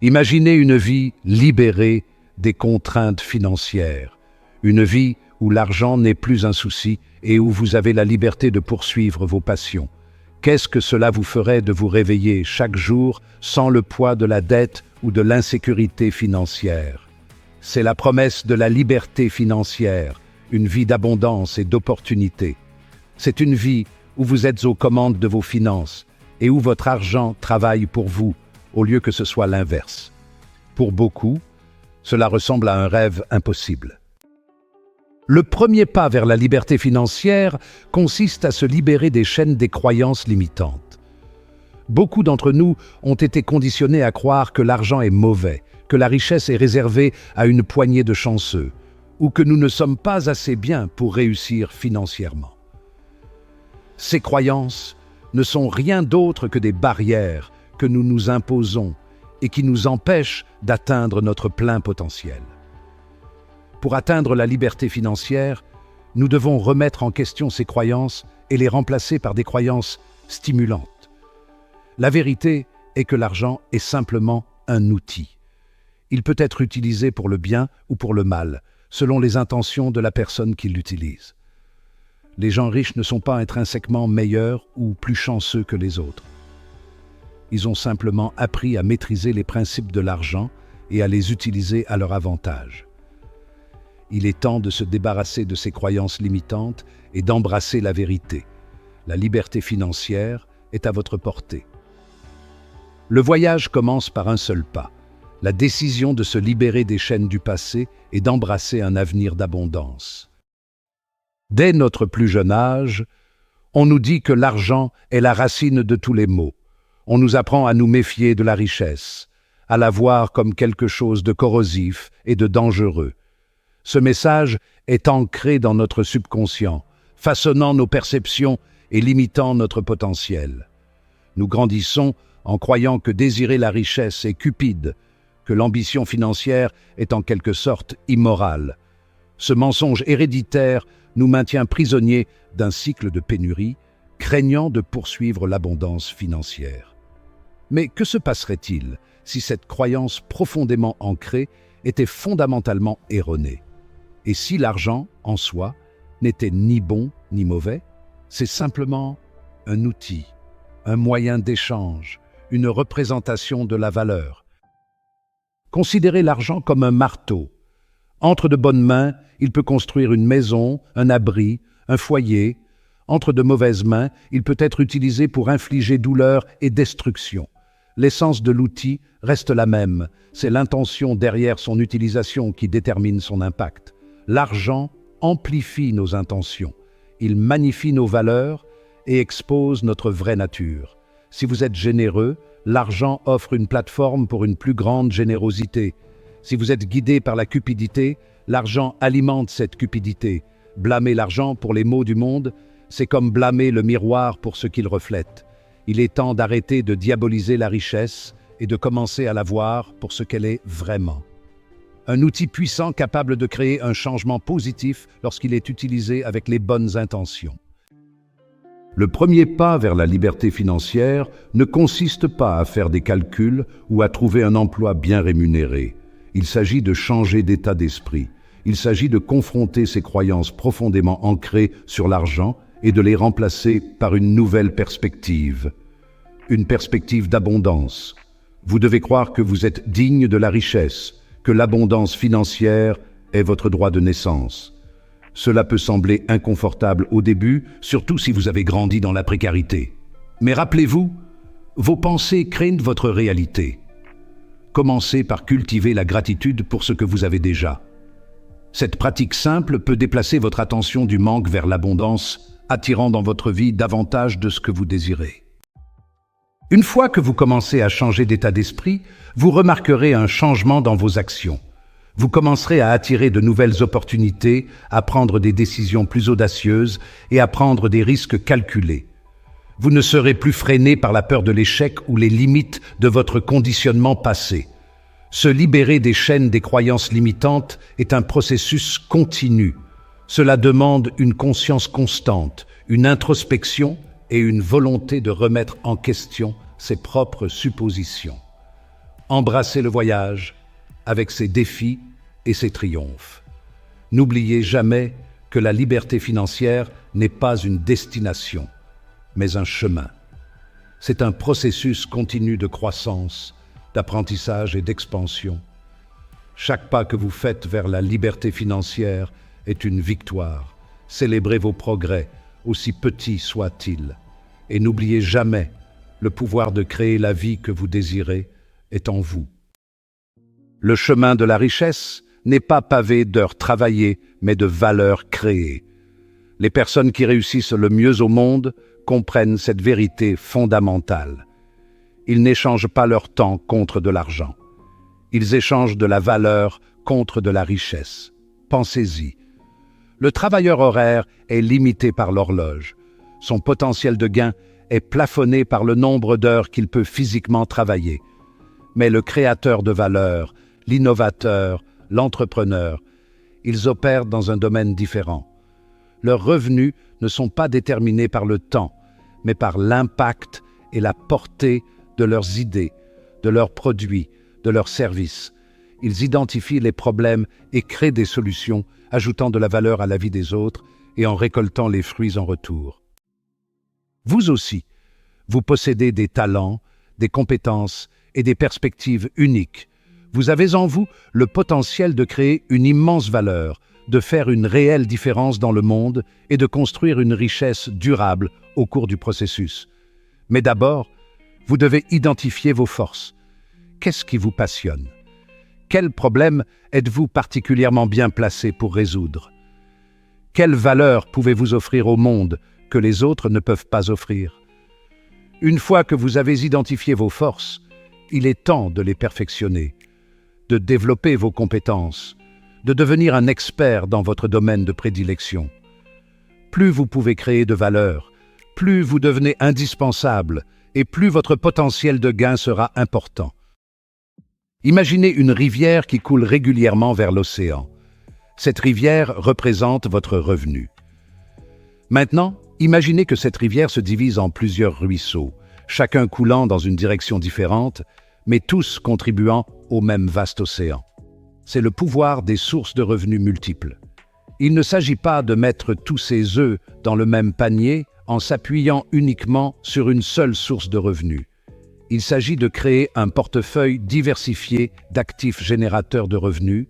Imaginez une vie libérée des contraintes financières, une vie où l'argent n'est plus un souci et où vous avez la liberté de poursuivre vos passions. Qu'est-ce que cela vous ferait de vous réveiller chaque jour sans le poids de la dette ou de l'insécurité financière? C'est la promesse de la liberté financière, une vie d'abondance et d'opportunité. C'est une vie où vous êtes aux commandes de vos finances et où votre argent travaille pour vous, au lieu que ce soit l'inverse. Pour beaucoup, cela ressemble à un rêve impossible. Le premier pas vers la liberté financière consiste à se libérer des chaînes des croyances limitantes. Beaucoup d'entre nous ont été conditionnés à croire que l'argent est mauvais, que la richesse est réservée à une poignée de chanceux, ou que nous ne sommes pas assez bien pour réussir financièrement. Ces croyances ne sont rien d'autre que des barrières que nous nous imposons et qui nous empêchent d'atteindre notre plein potentiel. Pour atteindre la liberté financière, nous devons remettre en question ces croyances et les remplacer par des croyances stimulantes. La vérité est que l'argent est simplement un outil. Il peut être utilisé pour le bien ou pour le mal, selon les intentions de la personne qui l'utilise. Les gens riches ne sont pas intrinsèquement meilleurs ou plus chanceux que les autres. Ils ont simplement appris à maîtriser les principes de l'argent et à les utiliser à leur avantage. Il est temps de se débarrasser de ces croyances limitantes et d'embrasser la vérité. La liberté financière est à votre portée. Le voyage commence par un seul pas, la décision de se libérer des chaînes du passé et d'embrasser un avenir d'abondance. Dès notre plus jeune âge, on nous dit que l'argent est la racine de tous les maux. On nous apprend à nous méfier de la richesse, à la voir comme quelque chose de corrosif et de dangereux. Ce message est ancré dans notre subconscient, façonnant nos perceptions et limitant notre potentiel. Nous grandissons en croyant que désirer la richesse est cupide, que l'ambition financière est en quelque sorte immorale. Ce mensonge héréditaire nous maintient prisonniers d'un cycle de pénurie, craignant de poursuivre l'abondance financière. Mais que se passerait-il si cette croyance profondément ancrée était fondamentalement erronée? Et si l'argent, en soi, n'était ni bon ni mauvais, c'est simplement un outil, un moyen d'échange, une représentation de la valeur. Considérez l'argent comme un marteau. Entre de bonnes mains, il peut construire une maison, un abri, un foyer. Entre de mauvaises mains, il peut être utilisé pour infliger douleur et destruction. L'essence de l'outil reste la même, c'est l'intention derrière son utilisation qui détermine son impact. L'argent amplifie nos intentions, il magnifie nos valeurs et expose notre vraie nature. Si vous êtes généreux, l'argent offre une plateforme pour une plus grande générosité. Si vous êtes guidé par la cupidité, l'argent alimente cette cupidité. Blâmer l'argent pour les maux du monde, c'est comme blâmer le miroir pour ce qu'il reflète. Il est temps d'arrêter de diaboliser la richesse et de commencer à la voir pour ce qu'elle est vraiment. Un outil puissant capable de créer un changement positif lorsqu'il est utilisé avec les bonnes intentions. Le premier pas vers la liberté financière ne consiste pas à faire des calculs ou à trouver un emploi bien rémunéré. Il s'agit de changer d'état d'esprit. Il s'agit de confronter ses croyances profondément ancrées sur l'argent et de les remplacer par une nouvelle perspective. Une perspective d'abondance. Vous devez croire que vous êtes digne de la richesse, que l'abondance financière est votre droit de naissance. Cela peut sembler inconfortable au début, surtout si vous avez grandi dans la précarité. Mais rappelez-vous, vos pensées créent votre réalité. Commencez par cultiver la gratitude pour ce que vous avez déjà. Cette pratique simple peut déplacer votre attention du manque vers l'abondance, attirant dans votre vie davantage de ce que vous désirez. Une fois que vous commencez à changer d'état d'esprit, vous remarquerez un changement dans vos actions. Vous commencerez à attirer de nouvelles opportunités, à prendre des décisions plus audacieuses et à prendre des risques calculés. Vous ne serez plus freiné par la peur de l'échec ou les limites de votre conditionnement passé. Se libérer des chaînes des croyances limitantes est un processus continu. Cela demande une conscience constante, une introspection et une volonté de remettre en question ses propres suppositions. Embrassez le voyage avec ses défis et ses triomphes. N'oubliez jamais que la liberté financière n'est pas une destination, mais un chemin. C'est un processus continu de croissance, d'apprentissage et d'expansion. Chaque pas que vous faites vers la liberté financière est une victoire. Célébrez vos progrès, aussi petits soient-ils. Et n'oubliez jamais, le pouvoir de créer la vie que vous désirez est en vous. Le chemin de la richesse n'est pas pavé d'heures travaillées, mais de valeurs créées. Les personnes qui réussissent le mieux au monde comprennent cette vérité fondamentale. Ils n'échangent pas leur temps contre de l'argent. Ils échangent de la valeur contre de la richesse. Pensez-y. Le travailleur horaire est limité par l'horloge. Son potentiel de gain est plafonné par le nombre d'heures qu'il peut physiquement travailler. Mais le créateur de valeur, l'innovateur, l'entrepreneur, ils opèrent dans un domaine différent. Leurs revenus ne sont pas déterminés par le temps, mais par l'impact et la portée de leurs idées, de leurs produits, de leurs services. Ils identifient les problèmes et créent des solutions, ajoutant de la valeur à la vie des autres et en récoltant les fruits en retour. Vous aussi, vous possédez des talents, des compétences et des perspectives uniques. Vous avez en vous le potentiel de créer une immense valeur, de faire une réelle différence dans le monde et de construire une richesse durable au cours du processus. Mais d'abord, vous devez identifier vos forces. Qu'est-ce qui vous passionne? Quel problème êtes-vous particulièrement bien placé pour résoudre? Quelle valeur pouvez-vous offrir au monde que les autres ne peuvent pas offrir? Une fois que vous avez identifié vos forces, il est temps de les perfectionner, de développer vos compétences, de devenir un expert dans votre domaine de prédilection. Plus vous pouvez créer de valeur, plus vous devenez indispensable et plus votre potentiel de gain sera important. Imaginez une rivière qui coule régulièrement vers l'océan. Cette rivière représente votre revenu. Maintenant, imaginez que cette rivière se divise en plusieurs ruisseaux, chacun coulant dans une direction différente, mais tous contribuant au même vaste océan. C'est le pouvoir des sources de revenus multiples. Il ne s'agit pas de mettre tous ses œufs dans le même panier en s'appuyant uniquement sur une seule source de revenus. Il s'agit de créer un portefeuille diversifié d'actifs générateurs de revenus,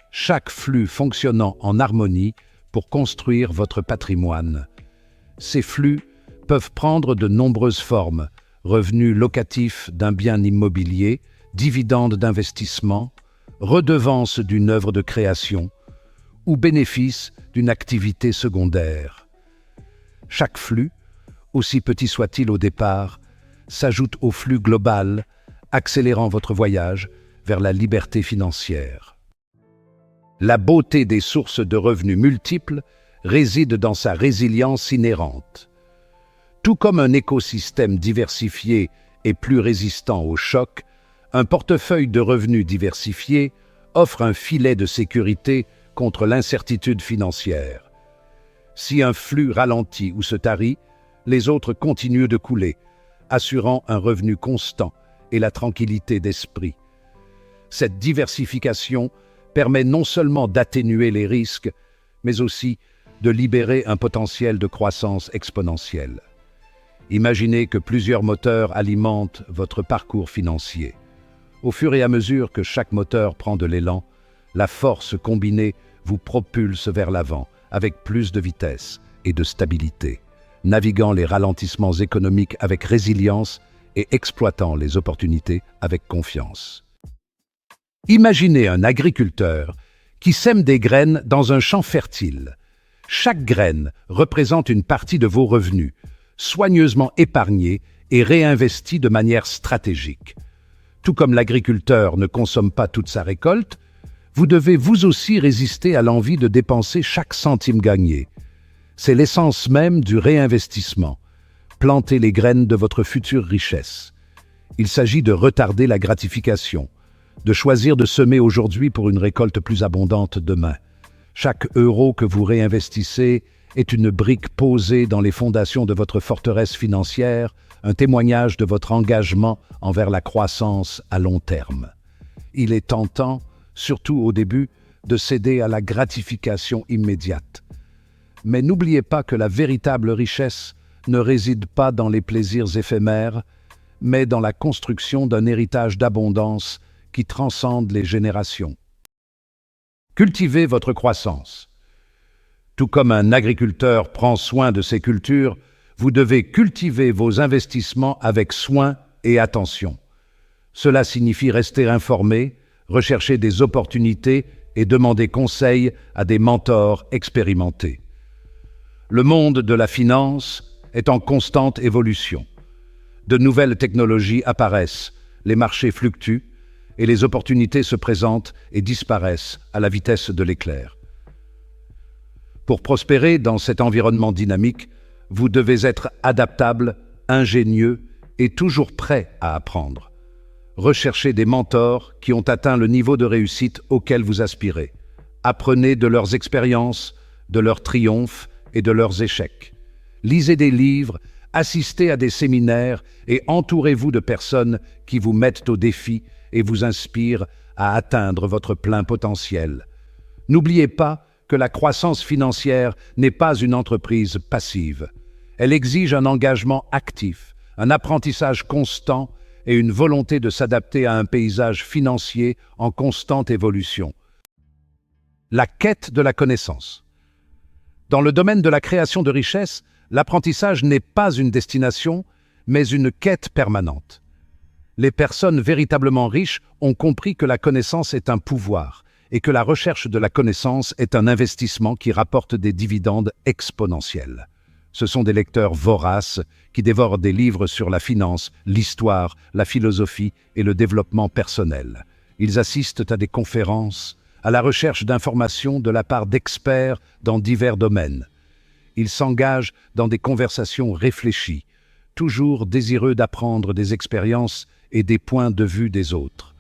chaque flux fonctionnant en harmonie pour construire votre patrimoine. Ces flux peuvent prendre de nombreuses formes: revenus locatifs d'un bien immobilier, dividendes d'investissement, redevances d'une œuvre de création ou bénéfices d'une activité secondaire. Chaque flux, aussi petit soit-il au départ, s'ajoute au flux global, accélérant votre voyage vers la liberté financière. La beauté des sources de revenus multiples réside dans sa résilience inhérente. Tout comme un écosystème diversifié est plus résistant aux chocs, un portefeuille de revenus diversifié offre un filet de sécurité contre l'incertitude financière. Si un flux ralentit ou se tarit, les autres continuent de couler, assurant un revenu constant et la tranquillité d'esprit. Cette diversification permet non seulement d'atténuer les risques, mais aussi de libérer un potentiel de croissance exponentielle. Imaginez que plusieurs moteurs alimentent votre parcours financier. Au fur et à mesure que chaque moteur prend de l'élan, la force combinée vous propulse vers l'avant avec plus de vitesse et de stabilité, naviguant les ralentissements économiques avec résilience et exploitant les opportunités avec confiance. Imaginez un agriculteur qui sème des graines dans un champ fertile. Chaque graine représente une partie de vos revenus, soigneusement épargnée et réinvestie de manière stratégique. Tout comme l'agriculteur ne consomme pas toute sa récolte, vous devez vous aussi résister à l'envie de dépenser chaque centime gagné. C'est l'essence même du réinvestissement. Plantez les graines de votre future richesse. Il s'agit de retarder la gratification, de choisir de semer aujourd'hui pour une récolte plus abondante demain. Chaque euro que vous réinvestissez est une brique posée dans les fondations de votre forteresse financière, un témoignage de votre engagement envers la croissance à long terme. Il est tentant, surtout au début, de céder à la gratification immédiate. Mais n'oubliez pas que la véritable richesse ne réside pas dans les plaisirs éphémères, mais dans la construction d'un héritage d'abondance qui transcende les générations. Cultivez votre croissance. Tout comme un agriculteur prend soin de ses cultures, vous devez cultiver vos investissements avec soin et attention. Cela signifie rester informé, rechercher des opportunités et demander conseil à des mentors expérimentés. Le monde de la finance est en constante évolution. De nouvelles technologies apparaissent, les marchés fluctuent et les opportunités se présentent et disparaissent à la vitesse de l'éclair. Pour prospérer dans cet environnement dynamique, vous devez être adaptable, ingénieux et toujours prêt à apprendre. Recherchez des mentors qui ont atteint le niveau de réussite auquel vous aspirez. Apprenez de leurs expériences, de leurs triomphes et de leurs échecs. Lisez des livres, assistez à des séminaires et entourez-vous de personnes qui vous mettent au défi et vous inspirent à atteindre votre plein potentiel. N'oubliez pas que la croissance financière n'est pas une entreprise passive. Elle exige un engagement actif, un apprentissage constant et une volonté de s'adapter à un paysage financier en constante évolution. La quête de la connaissance. Dans le domaine de la création de richesses, l'apprentissage n'est pas une destination, mais une quête permanente. Les personnes véritablement riches ont compris que la connaissance est un pouvoir et que la recherche de la connaissance est un investissement qui rapporte des dividendes exponentiels. Ce sont des lecteurs voraces qui dévorent des livres sur la finance, l'histoire, la philosophie et le développement personnel. Ils assistent à des conférences, à la recherche d'informations de la part d'experts dans divers domaines. Ils s'engagent dans des conversations réfléchies, toujours désireux d'apprendre des expériences et des points de vue des autres.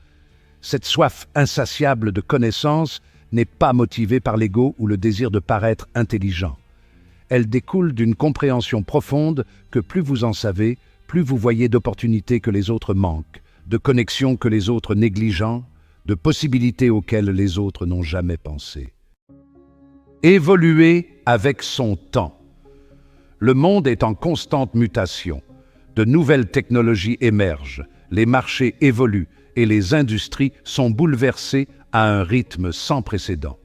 Cette soif insatiable de connaissance n'est pas motivée par l'ego ou le désir de paraître intelligent. Elle découle d'une compréhension profonde que plus vous en savez, plus vous voyez d'opportunités que les autres manquent, de connexions que les autres négligent, de possibilités auxquelles les autres n'ont jamais pensé. Évoluer avec son temps. Le monde est en constante mutation. De nouvelles technologies émergent, les marchés évoluent et les industries sont bouleversées à un rythme sans précédent.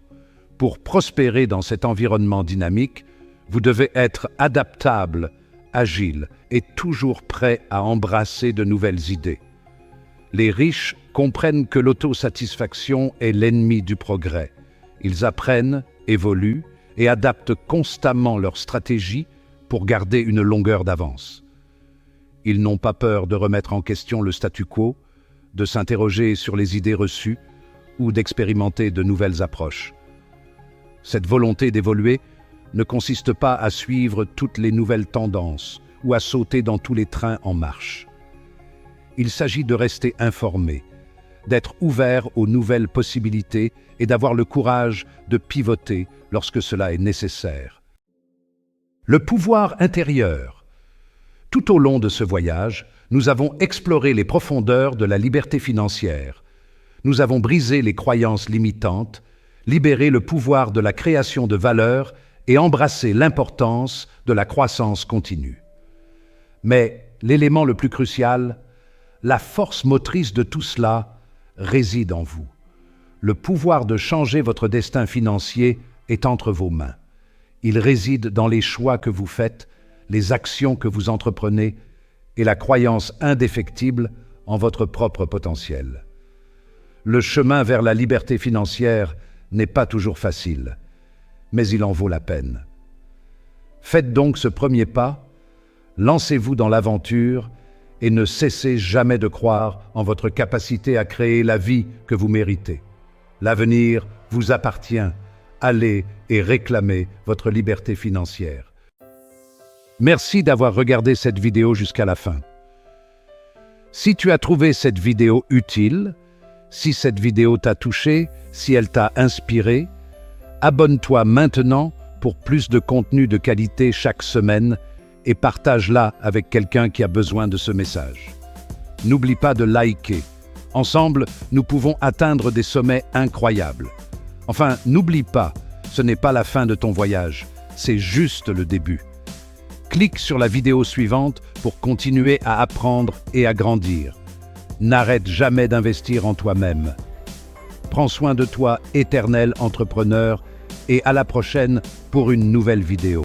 Pour prospérer dans cet environnement dynamique, vous devez être adaptable, agile et toujours prêt à embrasser de nouvelles idées. Les riches comprennent que l'autosatisfaction est l'ennemi du progrès. Ils apprennent, évoluent et adaptent constamment leur stratégie pour garder une longueur d'avance. Ils n'ont pas peur de remettre en question le statu quo, de s'interroger sur les idées reçues ou d'expérimenter de nouvelles approches. Cette volonté d'évoluer ne consiste pas à suivre toutes les nouvelles tendances ou à sauter dans tous les trains en marche. Il s'agit de rester informé, d'être ouvert aux nouvelles possibilités et d'avoir le courage de pivoter lorsque cela est nécessaire. Le pouvoir intérieur. Tout au long de ce voyage, nous avons exploré les profondeurs de la liberté financière. Nous avons brisé les croyances limitantes, libéré le pouvoir de la création de valeur et embrasser l'importance de la croissance continue. Mais l'élément le plus crucial, la force motrice de tout cela, réside en vous. Le pouvoir de changer votre destin financier est entre vos mains. Il réside dans les choix que vous faites, les actions que vous entreprenez et la croyance indéfectible en votre propre potentiel. Le chemin vers la liberté financière n'est pas toujours facile, mais il en vaut la peine. Faites donc ce premier pas, lancez-vous dans l'aventure et ne cessez jamais de croire en votre capacité à créer la vie que vous méritez. L'avenir vous appartient. Allez et réclamez votre liberté financière. Merci d'avoir regardé cette vidéo jusqu'à la fin. Si tu as trouvé cette vidéo utile, si cette vidéo t'a touché, si elle t'a inspiré, abonne-toi maintenant pour plus de contenu de qualité chaque semaine et partage-la avec quelqu'un qui a besoin de ce message. N'oublie pas de liker. Ensemble, nous pouvons atteindre des sommets incroyables. Enfin, n'oublie pas, ce n'est pas la fin de ton voyage, c'est juste le début. Clique sur la vidéo suivante pour continuer à apprendre et à grandir. N'arrête jamais d'investir en toi-même. Prends soin de toi, éternel entrepreneur, et à la prochaine pour une nouvelle vidéo.